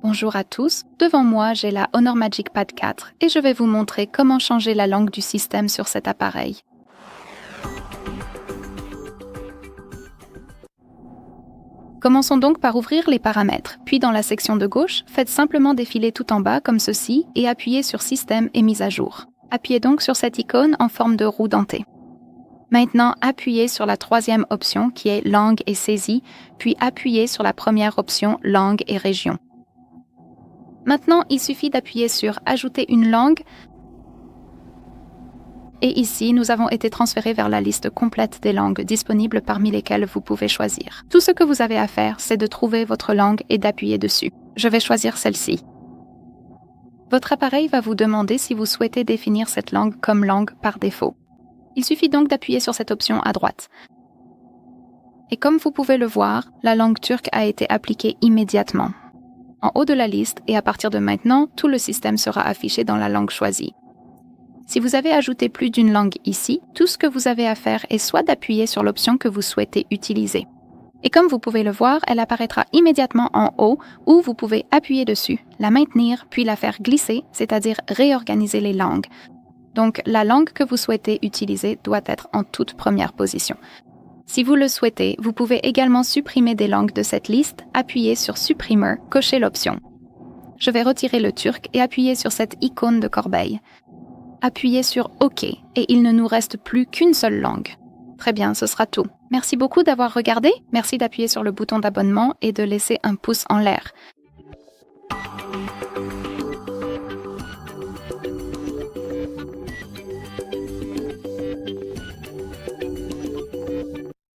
Bonjour à tous, devant moi j'ai la Honor Magic Pad 4 et je vais vous montrer comment changer la langue du système sur cet appareil. Commençons donc par ouvrir les paramètres, puis dans la section de gauche, faites simplement défiler tout en bas comme ceci et appuyez sur Système et mise à jour. Appuyez donc sur cette icône en forme de roue dentée. Maintenant, appuyez sur la troisième option qui est Langue et saisie, puis appuyez sur la première option Langue et région. Maintenant, il suffit d'appuyer sur Ajouter une langue et ici, nous avons été transférés vers la liste complète des langues disponibles parmi lesquelles vous pouvez choisir. Tout ce que vous avez à faire, c'est de trouver votre langue et d'appuyer dessus. Je vais choisir celle-ci. Votre appareil va vous demander si vous souhaitez définir cette langue comme langue par défaut. Il suffit donc d'appuyer sur cette option à droite. Et comme vous pouvez le voir, la langue turque a été appliquée immédiatement. En haut de la liste et à partir de maintenant, tout le système sera affiché dans la langue choisie. Si vous avez ajouté plus d'une langue ici, tout ce que vous avez à faire est soit d'appuyer sur l'option que vous souhaitez utiliser. Et comme vous pouvez le voir, elle apparaîtra immédiatement en haut ou vous pouvez appuyer dessus, la maintenir puis la faire glisser, c'est-à-dire réorganiser les langues. Donc la langue que vous souhaitez utiliser doit être en toute première position. Si vous le souhaitez, vous pouvez également supprimer des langues de cette liste, appuyez sur Supprimer, cochez l'option. Je vais retirer le turc et appuyer sur cette icône de corbeille. Appuyez sur OK et il ne nous reste plus qu'une seule langue. Très bien, ce sera tout. Merci beaucoup d'avoir regardé. Merci d'appuyer sur le bouton d'abonnement et de laisser un pouce en l'air.